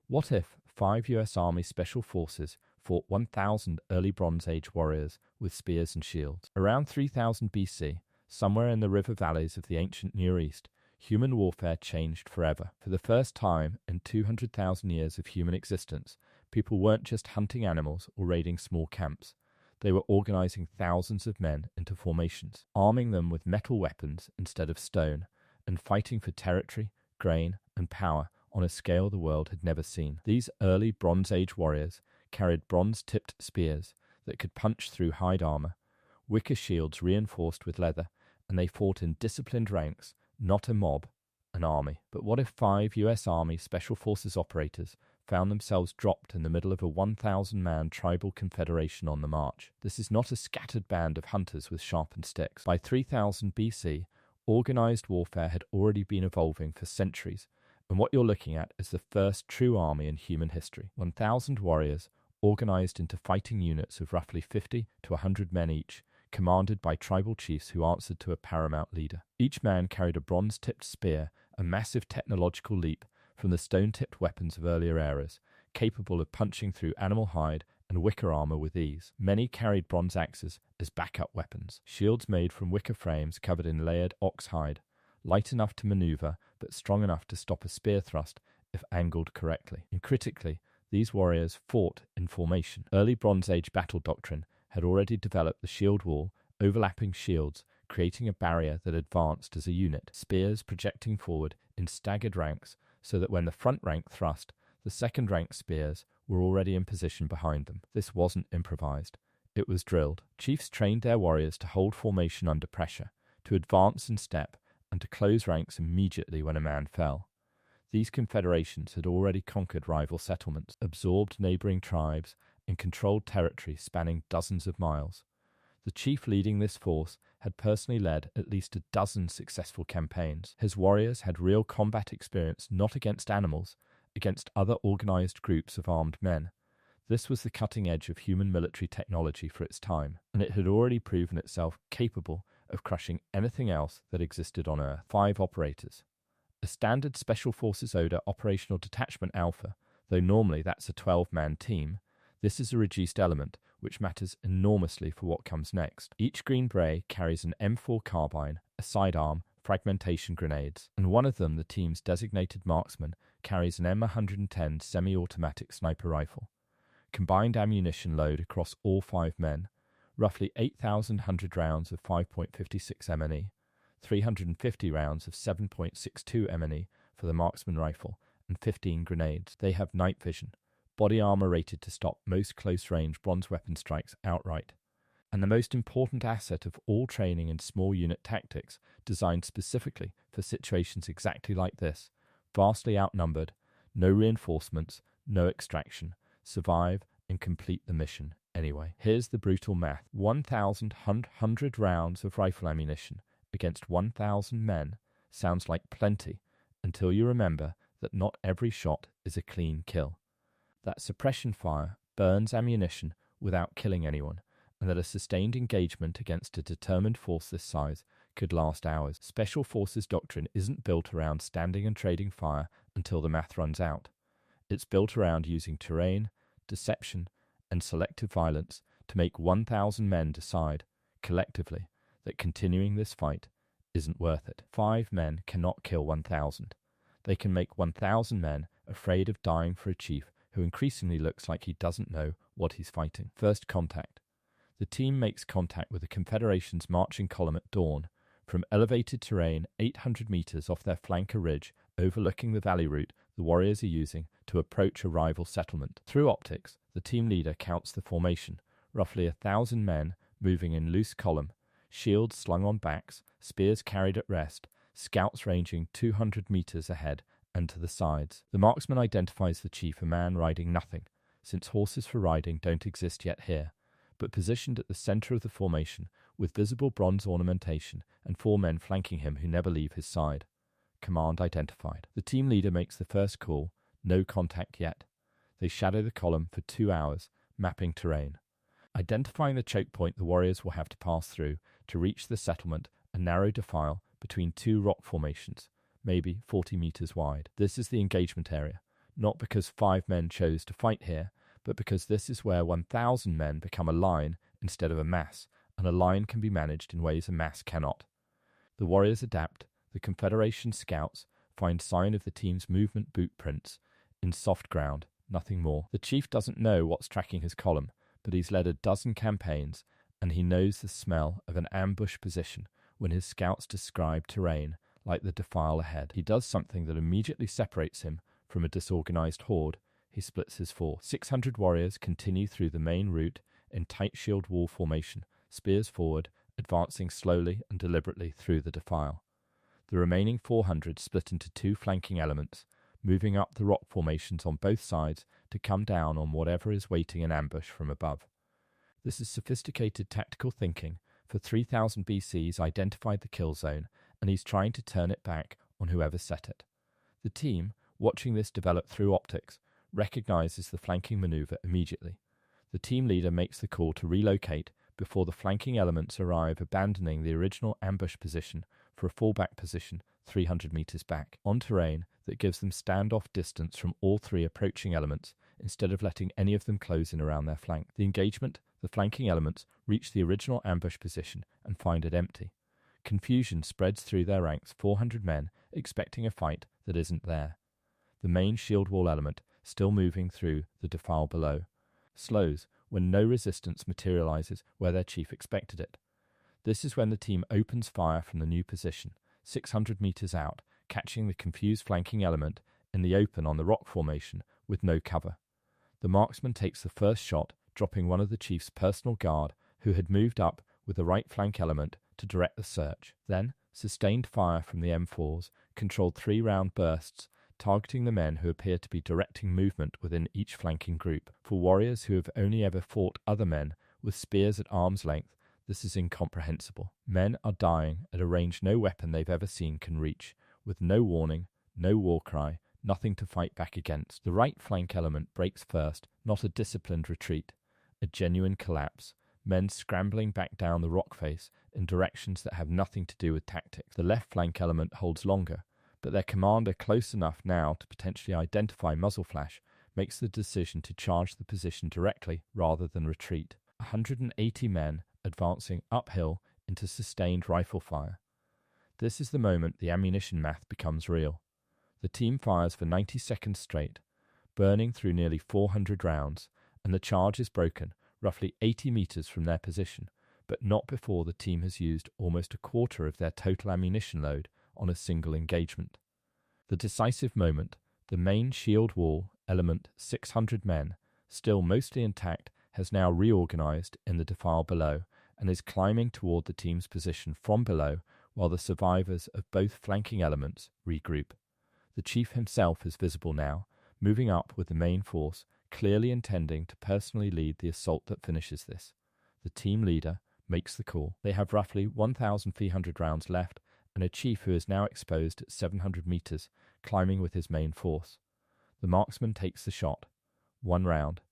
What if 5 US Army Special Forces fought 1,000 early Bronze Age warriors with spears and shields? Around 3000 BC, somewhere in the river valleys of the ancient Near East, human warfare changed forever. For the first time in 200,000 years of human existence, people weren't just hunting animals or raiding small camps. They were organizing thousands of men into formations, arming them with metal weapons instead of stone, and fighting for territory, grain, and power on a scale the world had never seen. These early Bronze Age warriors carried bronze-tipped spears that could punch through hide armor, wicker shields reinforced with leather, and they fought in disciplined ranks, not a mob, an army. But what if 5 US Army Special Forces operators found themselves dropped in the middle of a 1,000-man tribal confederation on the march? This is not a scattered band of hunters with sharpened sticks. By 3000 BC, organized warfare had already been evolving for centuries, and what you're looking at is the first true army in human history. 1,000 warriors organized into fighting units of roughly 50 to 100 men each, commanded by tribal chiefs who answered to a paramount leader. Each man carried a bronze-tipped spear, a massive technological leap from the stone-tipped weapons of earlier eras, capable of punching through animal hide and wicker armor with ease. Many carried bronze axes as backup weapons, shields made from wicker frames covered in layered ox hide, light enough to maneuver but strong enough to stop a spear thrust if angled correctly. And critically, these warriors fought in formation. Early Bronze Age battle doctrine had already developed the shield wall, overlapping shields, creating a barrier that advanced as a unit, spears projecting forward in staggered ranks so that when the front rank thrust, the second rank spears were already in position behind them. This wasn't improvised. It was drilled. Chiefs trained their warriors to hold formation under pressure, to advance in step, and to close ranks immediately when a man fell. These confederations had already conquered rival settlements, absorbed neighboring tribes, and controlled territory spanning dozens of miles. The chief leading this force had personally led at least a dozen successful campaigns. His warriors had real combat experience not against animals, against other organized groups of armed men. This was the cutting edge of human military technology for its time, and it had already proven itself capable of crushing anything else that existed on Earth. 5 operators. A standard Special Forces Order Operational Detachment Alpha, though normally that's a 12-man team, this is a reduced element, which matters enormously for what comes next. Each Green Beret carries an M4 carbine, a sidearm, fragmentation grenades, and one of them, the team's designated marksman, carries an M110 semi-automatic sniper rifle. Combined ammunition load across all 5 men, roughly 8,100 rounds of 5.56 MNE, 350 rounds of 7.62 MNE for the marksman rifle, and 15 grenades. They have night vision, body armor rated to stop most close-range bronze weapon strikes outright, and the most important asset of all training in small unit tactics, designed specifically for situations exactly like this, vastly outnumbered, no reinforcements, no extraction, survive and complete the mission anyway. Here's the brutal math. 1,100 rounds of rifle ammunition against 1,000 men sounds like plenty until you remember that not every shot is a clean kill, that suppression fire burns ammunition without killing anyone, and that a sustained engagement against a determined force this size could last hours. Special Forces doctrine isn't built around standing and trading fire until the math runs out. It's built around using terrain, deception, and selective violence to make 1,000 men decide, collectively, that continuing this fight isn't worth it. 5 men cannot kill 1,000. They can make 1,000 men afraid of dying for a chief who increasingly looks like he doesn't know what he's fighting. First contact. The team makes contact with the Confederation's marching column at dawn, from elevated terrain 800 meters off their flanker ridge overlooking the valley route the warriors are using to approach a rival settlement. Through optics, the team leader counts the formation, roughly 1,000 men moving in loose column, shields slung on backs, spears carried at rest, scouts ranging 200 meters ahead and to the sides. The marksman identifies the chief, a man riding nothing, since horses for riding don't exist yet here, but positioned at the center of the formation with visible bronze ornamentation and 4 men flanking him who never leave his side. Command identified. The team leader makes the first call, no contact yet. They shadow the column for 2 hours, mapping terrain. Identifying the choke point the warriors will have to pass through to reach the settlement, a narrow defile between 2 rock formations, maybe 40 meters wide. This is the engagement area, not because 5 men chose to fight here, but because this is where 1,000 men become a line instead of a mass, and a line can be managed in ways a mass cannot. The warriors adapt. The Confederation scouts find sign of the team's movement boot prints in soft ground, nothing more. The chief doesn't know what's tracking his column, but he's led a dozen campaigns, and he knows the smell of an ambush position when his scouts describe terrain like the defile ahead. He does something that immediately separates him from a disorganized horde. He splits his force. 600 warriors continue through the main route in tight shield wall formation, spears forward, advancing slowly and deliberately through the defile. The remaining 400 split into 2 flanking elements, moving up the rock formations on both sides to come down on whatever is waiting in ambush from above. This is sophisticated tactical thinking, for 3000 BC's identified the kill zone, and he's trying to turn it back on whoever set it. The team, watching this develop through optics, recognizes the flanking maneuver immediately. The team leader makes the call to relocate before the flanking elements arrive, abandoning the original ambush position for a fallback position 300 meters back, on terrain that gives them standoff distance from all 3 approaching elements, instead of letting any of them close in around their flank. The engagement, the flanking elements reach the original ambush position and find it empty. Confusion spreads through their ranks, 400 men expecting a fight that isn't there. The main shield wall element, still moving through the defile below, slows when no resistance materializes where their chief expected it. This is when the team opens fire from the new position, 600 meters out, catching the confused flanking element in the open on the rock formation with no cover. The marksman takes the first shot, dropping one of the chief's personal guard, who had moved up with the right flank element to direct the search. Then, sustained fire from the M4s controlled 3-round bursts, targeting the men who appear to be directing movement within each flanking group. For warriors who have only ever fought other men with spears at arm's length, this is incomprehensible. Men are dying at a range no weapon they've ever seen can reach, with no warning, no war cry, nothing to fight back against. The right flank element breaks first, not a disciplined retreat, a genuine collapse, men scrambling back down the rock face in directions that have nothing to do with tactics. The left flank element holds longer, but their commander, close enough now to potentially identify muzzle flash, makes the decision to charge the position directly rather than retreat. 180 men advancing uphill into sustained rifle fire. This is the moment the ammunition math becomes real. The team fires for 90 seconds straight, burning through nearly 400 rounds, and the charge is broken, roughly 80 meters from their position, but not before the team has used almost a quarter of their total ammunition load on a single engagement. The decisive moment, the main shield wall element, 600 men, still mostly intact, has now reorganized in the defile below and is climbing toward the team's position from below, while the survivors of both flanking elements regroup. The chief himself is visible now, moving up with the main force, clearly intending to personally lead the assault that finishes this. The team leader makes the call. They have roughly 1,300 rounds left, and a chief who is now exposed at 700 meters, climbing with his main force. The marksman takes the shot. 1 round.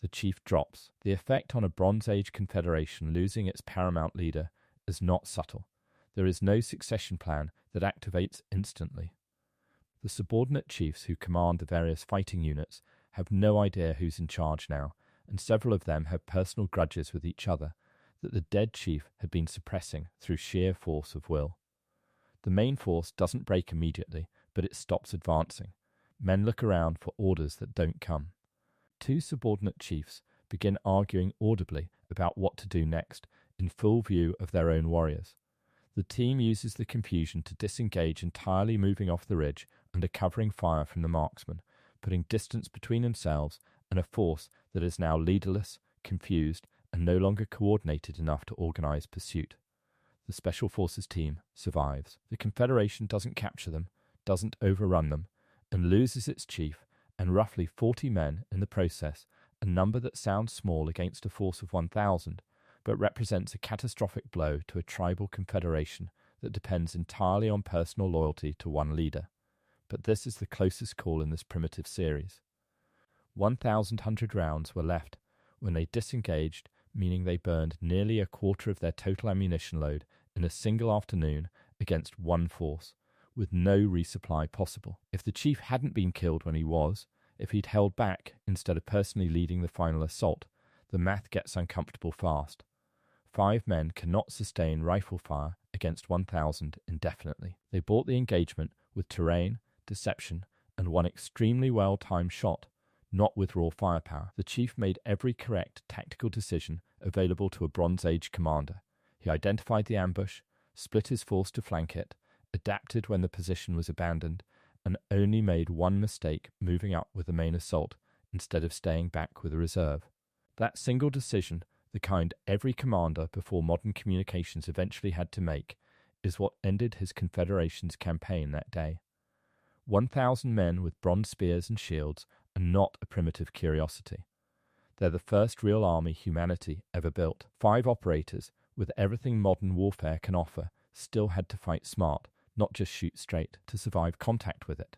The chief drops. The effect on a Bronze Age confederation losing its paramount leader is not subtle. There is no succession plan that activates instantly. The subordinate chiefs who command the various fighting units have no idea who's in charge now, and several of them have personal grudges with each other that the dead chief had been suppressing through sheer force of will. The main force doesn't break immediately, but it stops advancing. Men look around for orders that don't come. 2 subordinate chiefs begin arguing audibly about what to do next, in full view of their own warriors. The team uses the confusion to disengage entirely, moving off the ridge under covering fire from the marksman, putting distance between themselves and a force that is now leaderless, confused, and no longer coordinated enough to organize pursuit. The Special Forces team survives. The Confederation doesn't capture them, doesn't overrun them, and loses its chief and roughly 40 men in the process, a number that sounds small against a force of 1,000, but represents a catastrophic blow to a tribal confederation that depends entirely on personal loyalty to one leader. But this is the closest call in this primitive series. 1,100 rounds were left when they disengaged, meaning they burned nearly a quarter of their total ammunition load in a single afternoon against one force, with no resupply possible. If the chief hadn't been killed when he was, If he'd held back instead of personally leading the final assault, the math gets uncomfortable fast. 5 men cannot sustain rifle fire against 1,000 indefinitely. They bought the engagement with terrain, deception, and one extremely well-timed shot, not with raw firepower. The chief made every correct tactical decision available to a Bronze Age commander. He identified the ambush, split his force to flank it, adapted when the position was abandoned, and only made one mistake moving up with the main assault instead of staying back with a reserve. That single decision, the kind every commander before modern communications eventually had to make, is what ended his Confederation's campaign that day. 1,000 men with bronze spears and shields are not a primitive curiosity. They're the first real army humanity ever built. 5 operators, with everything modern warfare can offer, still had to fight smart, not just shoot straight, to survive contact with it.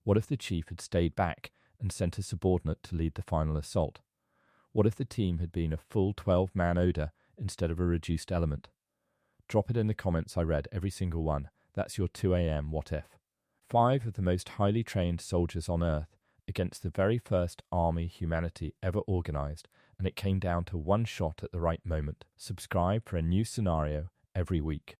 What if the chief had stayed back and sent a subordinate to lead the final assault? What if the team had been a full 12-man order instead of a reduced element? Drop it in the comments. I read every single one. That's your 2 a.m. what if. 5 of the most highly trained soldiers on Earth against the very first army humanity ever organized, and it came down to one shot at the right moment. Subscribe for a new scenario every week.